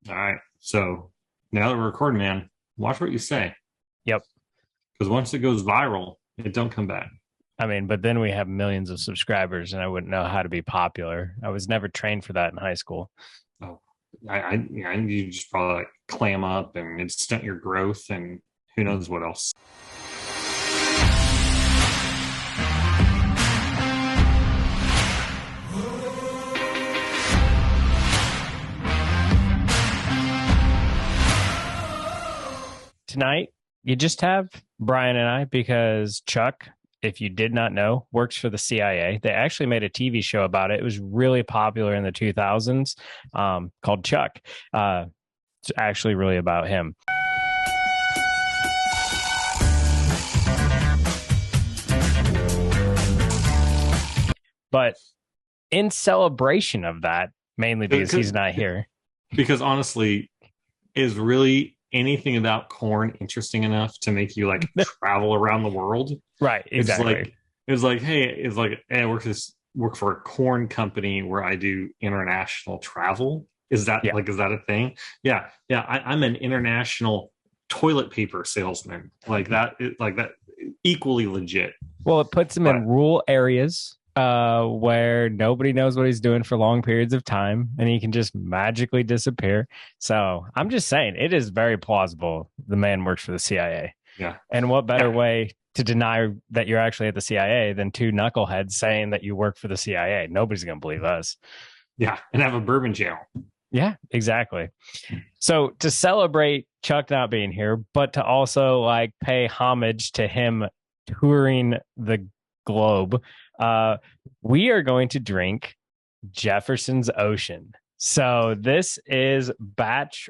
All right. So now that we're recording, man, watch what you say. Yep. Because once it goes viral, it don't come back. I mean, but then we have millions of subscribers, and I wouldn't know how to be popular. I was never trained for that in high school. Oh, you just probably like clam up and it stunt your growth and who knows what else. Tonight, you just have Brian and I because Chuck, if you did not know, works for the CIA. They actually made a TV show about it. It was really popular in the 2000s, called Chuck. It's actually really about him. But in celebration of that, mainly because he's not here. Because honestly, is really anything about corn interesting enough to make you like travel around the world? Right, exactly. Hey, I work for a corn company where I do international travel. Yeah. Is that a thing? Yeah. I'm an international toilet paper salesman. Like that, equally legit. Well, it puts him But in rural areas where nobody knows what he's doing for long periods of time, and he can just magically disappear. So I'm just saying, it is very plausible the man works for the CIA. yeah, And what better yeah, way to deny that you're actually at the CIA than two knuckleheads saying that you work for the CIA? Nobody's going to believe us. yeah, and have a bourbon channel. Yeah, exactly. So to celebrate Chuck not being here, but to also like pay homage to him touring the globe, we are going to drink Jefferson's Ocean. So this is Voyage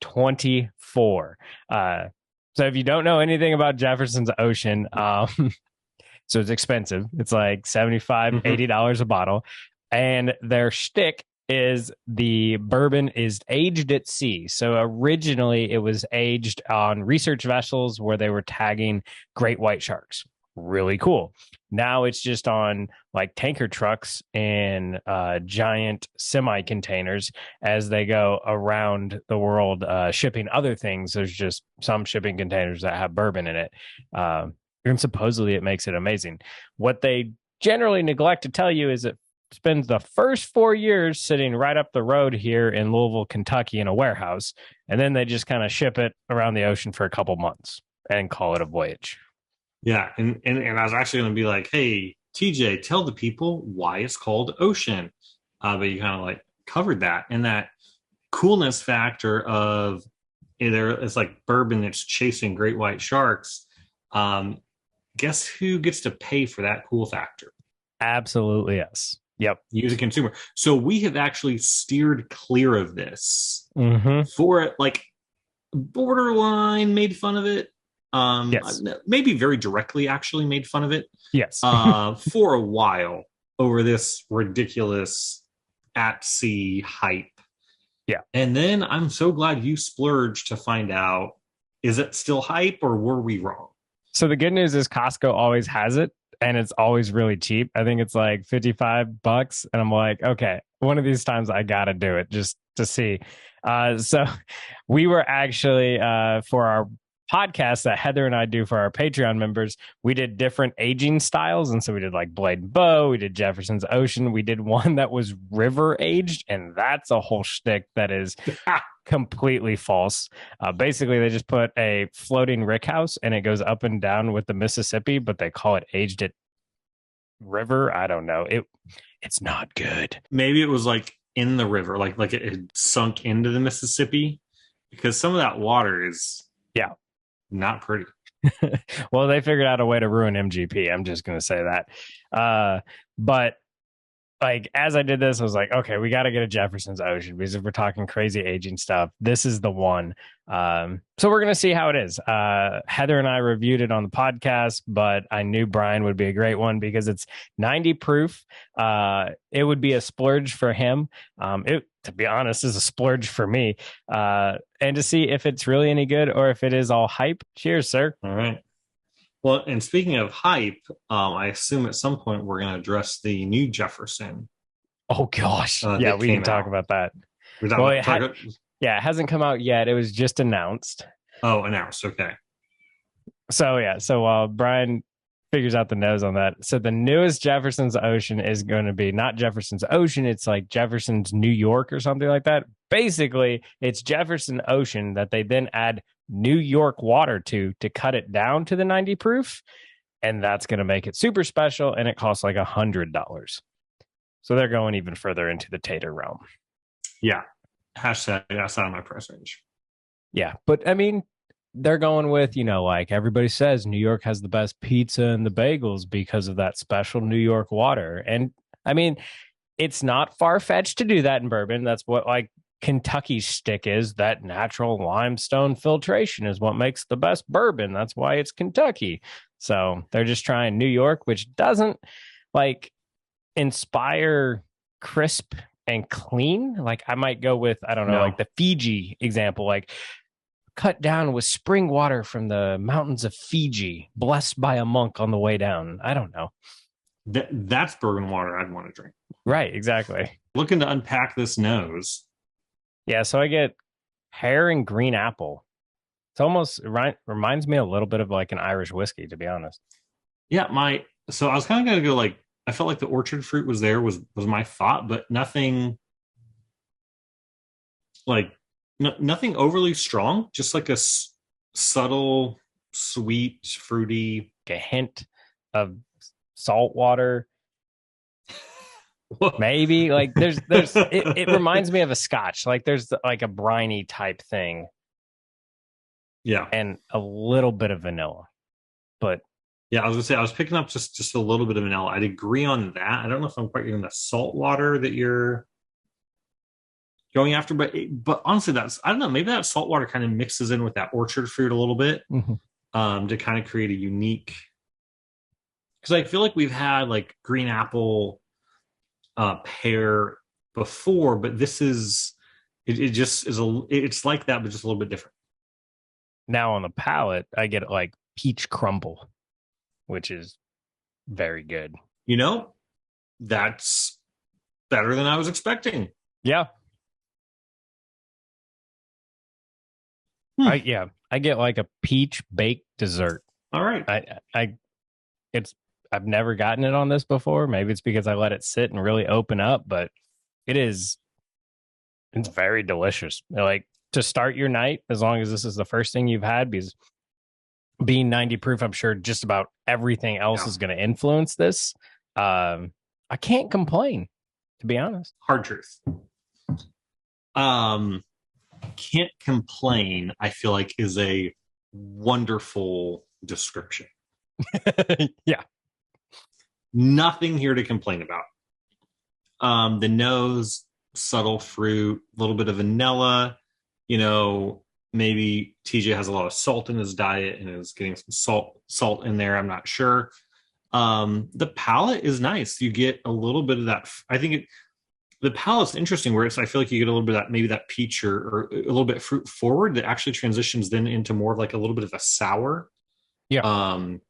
24. So if you don't know anything about Jefferson's Ocean, so it's expensive. It's like $75, $80 a bottle. And their shtick is the bourbon is aged at sea. So originally it was aged on research vessels where they were tagging great white sharks. Really cool. Now it's just on like tanker trucks and giant semi containers as they go around the world shipping other things. There's just some shipping containers that have bourbon in it. And supposedly it makes it amazing. What they generally neglect to tell you is it spends the first 4 years sitting right up the road here in Louisville, Kentucky, in a warehouse, and then they just kind of ship it around the ocean for a couple months and call it a voyage. Yeah, and I was actually going to be like, hey, TJ, tell the people why it's called Ocean. But you kind of like covered that, and that coolness factor of it's like bourbon that's chasing great white sharks. Um, guess who gets to pay for that cool factor? Absolutely, yes. Yep. You, the consumer. So we have actually steered clear of this Mm-hmm. for it, like borderline made fun of it. Yes. Maybe very directly actually made fun of it Yes. for a while over this ridiculous at sea hype. Yeah. And then I'm so glad you splurged to find out, is it still hype or were we wrong? So the good news is Costco always has it and it's always really cheap. I think it's like $55. And I'm like, okay, one of these times I got to do it just to see. So we were actually, for our podcast that Heather and I do for our Patreon members, we did different aging styles. And so we did like Blade and Bow, we did Jefferson's Ocean, we did one that was river aged, and that's a whole shtick that is completely false. Basically, they just put a floating rick house and it goes up and down with the Mississippi, but they call it aged at river. I don't know. It's not good. Maybe it was like in the river, like it had sunk into the Mississippi, because some of that water is Yeah. not pretty. Well, they figured out a way to ruin MGP. I'm just going to say that. But like as I did this, I was like, okay, we got to get a Jefferson's Ocean because if we're talking crazy aging stuff, this is the one. So we're gonna see how it is. Heather and I reviewed it on the podcast, but I knew Brian would be a great one because it's 90 proof. It would be a splurge for him. It, to be honest, is a splurge for me. And to see if it's really any good or if it is all hype. Cheers, sir. All right. Well, and speaking of hype, I assume at some point we're going to address the new Jefferson. Oh gosh. Yeah, that we can came talk out. about that. We Well, talk about, yeah, it hasn't come out yet. It was just announced. oh, announced. Okay. So yeah, so while Brian figures out the nose on that, so the newest Jefferson's Ocean is going to be not Jefferson's Ocean, it's like Jefferson's New York or something like that. Basically, it's Jefferson Ocean that they then add New York water to cut it down to the 90 proof, and that's going to make it super special, and it costs like $100. So they're going even further into the tater realm. Yeah. Hashtag that's out of my price range. Yeah, but I mean, they're going with, like everybody says, New York has the best pizza and the bagels because of that special New York water. And I mean, it's not far fetched to do that in bourbon. That's what like Kentucky's stick is. That natural limestone filtration is what makes the best bourbon. That's why it's Kentucky. So they're just trying New York, which doesn't like inspire crisp and clean. Like I might go with, I don't know, No. like the Fiji example, like cut down with spring water from the mountains of Fiji, blessed by a monk on the way down. I don't know. That's bourbon water I'd want to drink. Right, exactly. Looking to unpack this nose. Yeah, so I get pear and green apple. It's almost reminds me a little bit of like an Irish whiskey, to be honest. Yeah, so I was kind of gonna go like I felt like the orchard fruit was there was my thought, but nothing like nothing overly strong, just like subtle, sweet, fruity. Like a hint of salt water, maybe. Like it reminds me of a scotch. Like there's like a briny type thing. Yeah. And a little bit of vanilla. But yeah, I was gonna say I was picking up just a little bit of vanilla. I'd agree on that. I don't know if I'm quite getting the salt water that you're going after, but honestly, that's I don't know. Maybe that salt water kind of mixes in with that orchard fruit a little bit, to kind of create a unique. Because I feel like we've had like green apple, pear before, but this is it just is it's like that, but just a little bit different. Now on the palate, I get like peach crumble, which is very good. That's better than I was expecting. Yeah. I get like a peach baked dessert. All right. I've never gotten it on this before. Maybe it's because I let it sit and really open up, but it's very delicious. Like to start your night, as long as this is the first thing you've had, because being 90 proof, I'm sure just about everything else is going to influence this. I can't complain, to be honest. Hard truth. Can't complain, I feel like is a wonderful description. Yeah. Nothing here to complain about. The nose, subtle fruit, a little bit of vanilla, maybe TJ has a lot of salt in his diet and is getting some salt in there. I'm not sure. The palate is nice. You get a little bit of that. I think the palate's interesting where I feel like you get a little bit of that, maybe that peach or a little bit fruit forward that actually transitions then into more of like a little bit of a sour. Yeah. On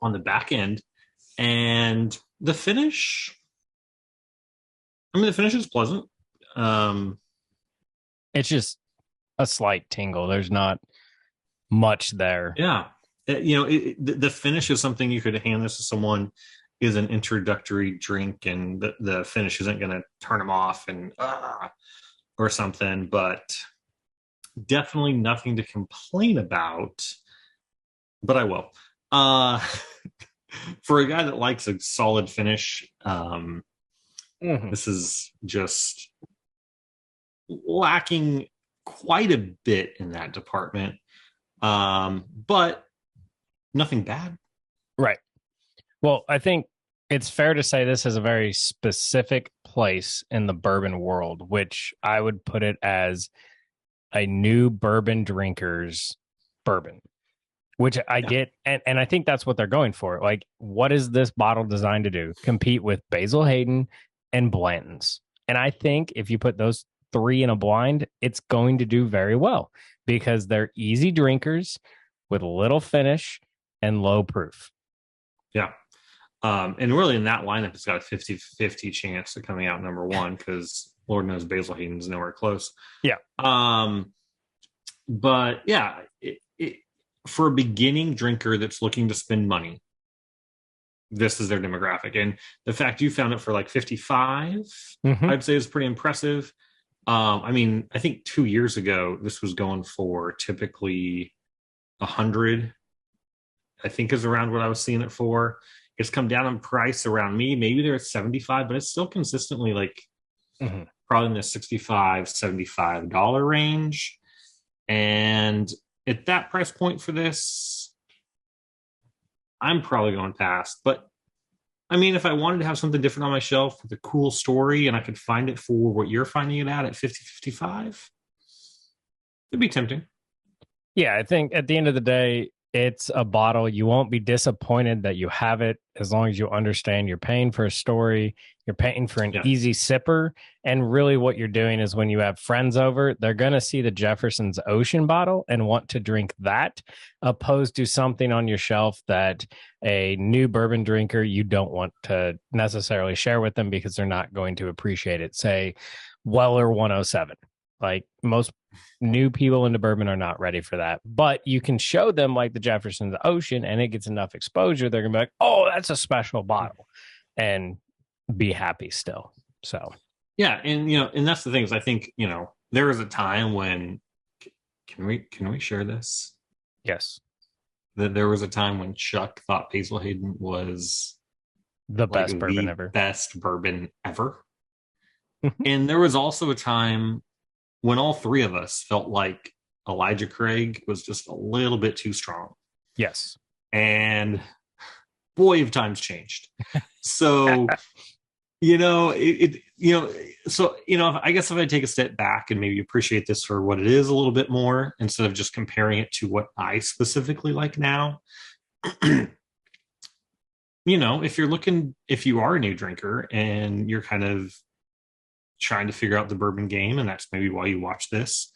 the back end. And the finish, the finish is pleasant. It's just a slight tingle. There's not much there. Yeah. The finish is something you could hand this to someone is an introductory drink and the finish isn't going to turn them off and or something, but definitely nothing to complain about, but I will. For a guy that likes a solid finish, this is just lacking quite a bit in that department, but nothing bad. Right. Well, I think it's fair to say this is a very specific place in the bourbon world, which I would put it as a new bourbon drinkers bourbon, which I get. And I think that's what they're going for. Like, what is this bottle designed to do? Compete with Basil Hayden and Blanton's. And I think if you put those three in a blind, it's going to do very well because they're easy drinkers with little finish and low proof. Yeah. And really in that lineup, it's got a 50-50 chance of coming out number one because Lord knows Basil Hayden's nowhere close. Yeah. But yeah, for a beginning drinker that's looking to spend money, this is their demographic. And the fact you found it for like 55, I'd say is pretty impressive. I mean, I think 2 years ago, this was going for typically 100, I think is around what I was seeing it for. It's come down in price around me. Maybe they're at 75, but it's still consistently like probably in the $65-$75 range. And at that price point for this, I'm probably going past. But I mean, if I wanted to have something different on my shelf with a cool story and I could find it for what you're finding it at 50-55, it'd be tempting. Yeah, I think at the end of the day, it's a bottle. You won't be disappointed that you have it as long as you understand you're paying for a story, you're paying for an easy sipper. And really what you're doing is when you have friends over, they're going to see the Jefferson's Ocean bottle and want to drink that, opposed to something on your shelf that a new bourbon drinker, you don't want to necessarily share with them because they're not going to appreciate it. Say Weller 107. Like most new people into bourbon are not ready for that, but you can show them like the Jefferson's Ocean and it gets enough exposure. They're gonna be like, oh, that's a special bottle, and be happy still. So, yeah. And, and that's the thing is I think, there was a time when, can we share this? Yes. That there was a time when Chuck thought Basil Hayden was the best bourbon ever. Best bourbon ever. And there was also a time when all three of us felt like Elijah Craig was just a little bit too strong. Yes. And boy, have times changed. So, I guess if I take a step back and maybe appreciate this for what it is a little bit more, instead of just comparing it to what I specifically like now, if you are a new drinker and you're kind of trying to figure out the bourbon game, and that's maybe why you watch this,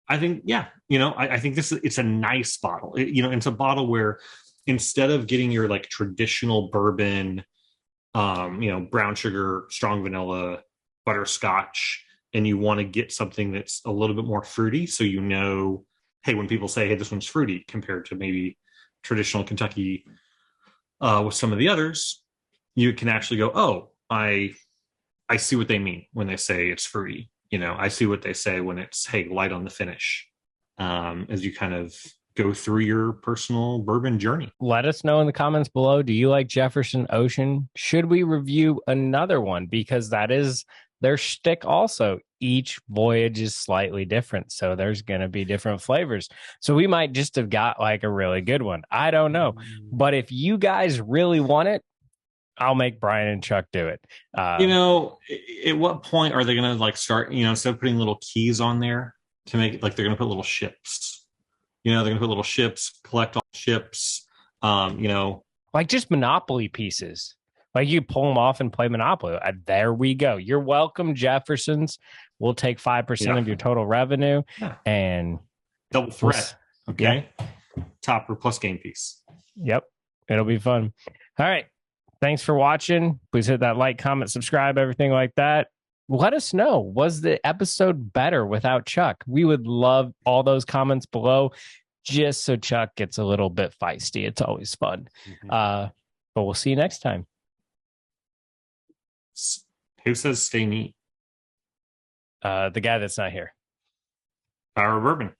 I think, I think it's a nice bottle. It's a bottle where instead of getting your like traditional bourbon, brown sugar, strong vanilla, butterscotch, and you want to get something that's a little bit more fruity, so hey, when people say, hey, this one's fruity compared to maybe traditional Kentucky with some of the others, you can actually go, oh, I see what they mean when they say it's fruity. I see what they say when it's, hey, light on the finish, as you kind of go through your personal bourbon journey. Let us know in the comments below. Do you like Jefferson Ocean? Should we review another one? Because that is their shtick also. Each voyage is slightly different. So there's going to be different flavors. So we might just have got like a really good one. I don't know. But if you guys really want it, I'll make Brian and Chuck do it. At what point are they going to like start, instead of putting little keys on there to make it like they're going to put little ships, they're going to put little ships, collect all ships, like just Monopoly pieces. Like you pull them off and play Monopoly. There we go. You're welcome, Jeffersons. We'll take 5% of your total revenue and double threat. Okay. Topper plus game piece. Yep. It'll be fun. All right. Thanks for watching. Please hit that like, comment, subscribe, everything like that. Let us know. Was the episode better without Chuck? We would love all those comments below just so Chuck gets a little bit feisty. It's always fun. But we'll see you next time. Who says stay neat? The guy that's not here. Power of Bourbon.